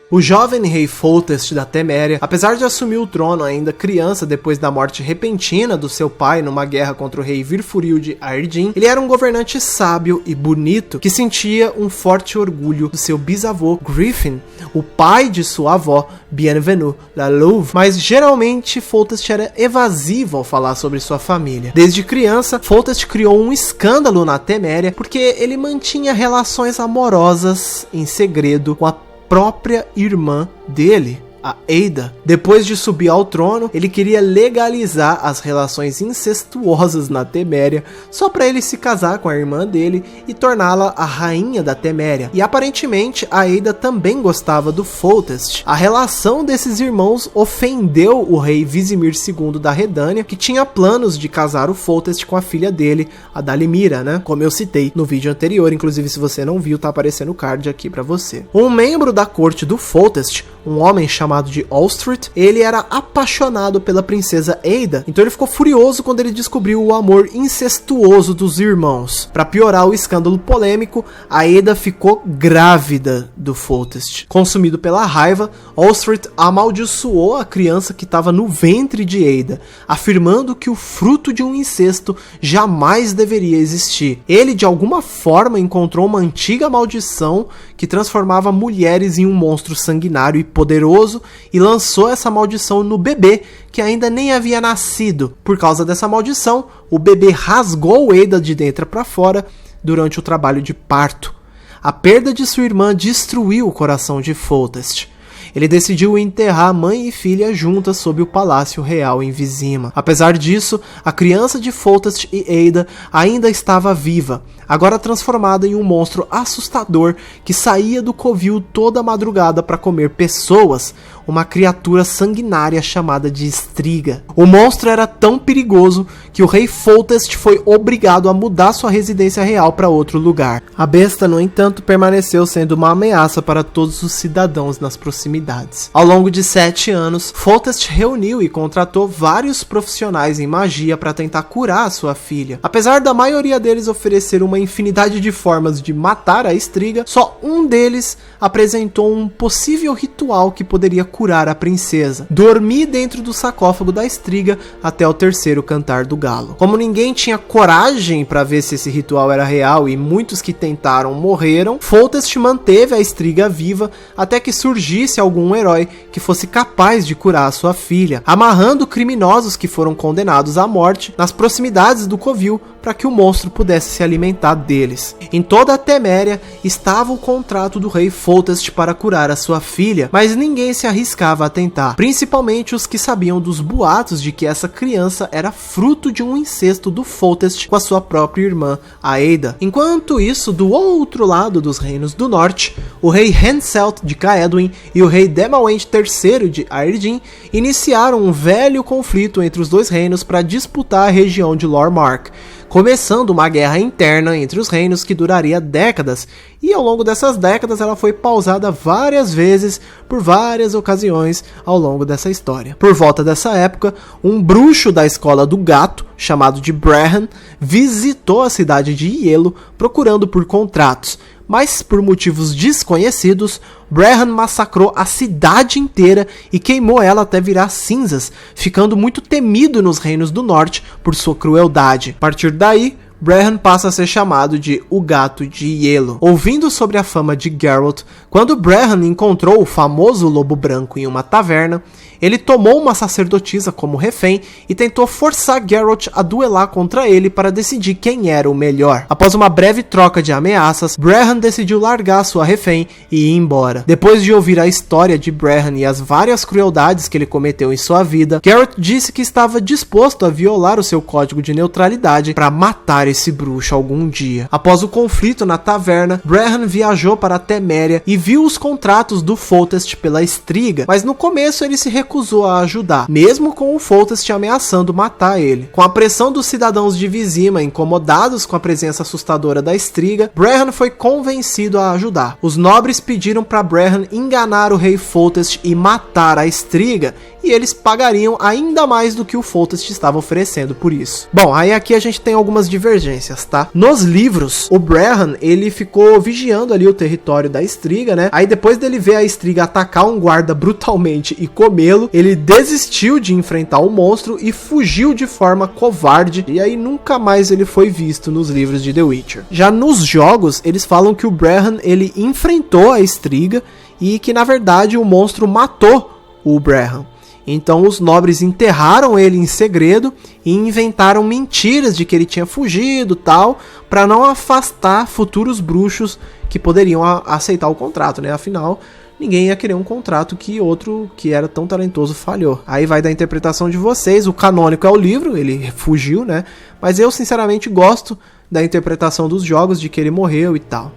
O jovem rei Foltest da Teméria, apesar de assumir o trono ainda criança depois da morte repentina do seu pai numa guerra contra o rei Virfuril de Aerdin, ele era um governante sábio e bonito que sentia um forte orgulho do seu bisavô Griffin, o pai de sua avó Bienvenue la Louve, mas geralmente Foltest era evasivo ao falar sobre sua família. Desde criança, Foltest criou um escândalo na Teméria porque ele mantinha relações amorosas em segredo com a própria irmã dele, a Eida. Depois de subir ao trono, ele queria legalizar as relações incestuosas na Teméria, só para ele se casar com a irmã dele e torná-la a rainha da Teméria. E aparentemente a Eida também gostava do Foltest. A relação desses irmãos ofendeu o rei Vizimir II da Redânia, que tinha planos de casar o Foltest com a filha dele, a Dalimira, né? Como eu citei no vídeo anterior, inclusive se você não viu, tá aparecendo o card aqui para você. Um membro da corte do Foltest, um homem chamado de Allstreet, ele era apaixonado pela princesa Eida, então ele ficou furioso quando ele descobriu o amor incestuoso dos irmãos. Para piorar o escândalo polêmico, a Eida ficou grávida do Foltest. Consumido pela raiva, Allstreet amaldiçoou a criança que estava no ventre de Eida, afirmando que o fruto de um incesto jamais deveria existir. Ele de alguma forma encontrou uma antiga maldição que transformava mulheres em um monstro sanguinário e poderoso e lançou essa maldição no bebê que ainda nem havia nascido. Por causa dessa maldição, o bebê rasgou Eida de dentro para fora durante o trabalho de parto. A perda de sua irmã destruiu o coração de Foltest. Ele decidiu enterrar mãe e filha juntas sob o palácio real em Vizima. Apesar disso, a criança de Foltest e Eida ainda estava viva, agora transformada em um monstro assustador que saía do covil toda madrugada para comer pessoas, uma criatura sanguinária chamada de Striga. O monstro era tão perigoso que o rei Foltest foi obrigado a mudar sua residência real para outro lugar. A besta, no entanto, permaneceu sendo uma ameaça para todos os cidadãos nas proximidades. Ao longo de 7 anos, Foltest reuniu e contratou vários profissionais em magia para tentar curar a sua filha. Apesar da maioria deles oferecer uma infinidade de formas de matar a Striga, só um deles apresentou um possível ritual que poderia curar a princesa: dormir dentro do sarcófago da Striga até o terceiro cantar do galo. Como ninguém tinha coragem para ver se esse ritual era real e muitos que tentaram morreram, Foltest manteve a Striga viva até que surgisse algum herói que fosse capaz de curar a sua filha, amarrando criminosos que foram condenados à morte nas proximidades do covil para que o monstro pudesse se alimentar deles. Em toda a Teméria estava o contrato do rei Foltest para curar a sua filha, mas ninguém se arriscava a tentar, principalmente os que sabiam dos boatos de que essa criança era fruto de um incesto do Foltest com a sua própria irmã, a Eida. Enquanto isso, do outro lado dos reinos do norte, o rei Henselt de Caedwin e o rei Demawend III de Aerdin iniciaram um velho conflito entre os dois reinos para disputar a região de Lormark, começando uma guerra interna entre os reinos que duraria décadas, e ao longo dessas décadas ela foi pausada várias vezes por várias ocasiões ao longo dessa história. Por volta dessa época, um bruxo da escola do gato, chamado de Brehan, visitou a cidade de Ielo procurando por contratos, mas por motivos desconhecidos, Brehan massacrou a cidade inteira e queimou ela até virar cinzas, ficando muito temido nos reinos do norte por sua crueldade. A partir daí, Brehan passa a ser chamado de o Gato de Ielo. Ouvindo sobre a fama de Geralt, quando Brehan encontrou o famoso lobo branco em uma taverna, ele tomou uma sacerdotisa como refém e tentou forçar Geralt a duelar contra ele para decidir quem era o melhor. Após uma breve troca de ameaças, Brehan decidiu largar sua refém e ir embora. Depois de ouvir a história de Brehan e as várias crueldades que ele cometeu em sua vida, Geralt disse que estava disposto a violar o seu código de neutralidade para matar esse bruxo algum dia. Após o conflito na taverna, Brehan viajou para a Teméria e viu os contratos do Foltest pela Striga, mas no começo ele se recusou a ajudar, mesmo com o Foltest ameaçando matar ele. Com a pressão dos cidadãos de Vizima incomodados com a presença assustadora da Striga, Brehan foi convencido a ajudar. Os nobres pediram para Brehan enganar o rei Foltest e matar a Striga, e eles pagariam ainda mais do que o Foltest estava oferecendo por isso. Bom, aí aqui a gente tem algumas divergências, tá? Nos livros, o Brehon, ele ficou vigiando ali o território da Striga, né? Aí depois dele ver a Striga atacar um guarda brutalmente e comê-lo, ele desistiu de enfrentar o monstro e fugiu de forma covarde, e aí nunca mais ele foi visto nos livros de The Witcher. Já nos jogos, eles falam que o Brehon, ele enfrentou a Striga e que na verdade o monstro matou o Brehon. Então os nobres enterraram ele em segredo e inventaram mentiras de que ele tinha fugido, tal, para não afastar futuros bruxos que poderiam aceitar o contrato, né? Afinal, ninguém ia querer um contrato que outro que era tão talentoso falhou. Aí vai da interpretação de vocês. O canônico é o livro, ele fugiu, né? Mas eu sinceramente gosto da interpretação dos jogos, de que ele morreu e tal.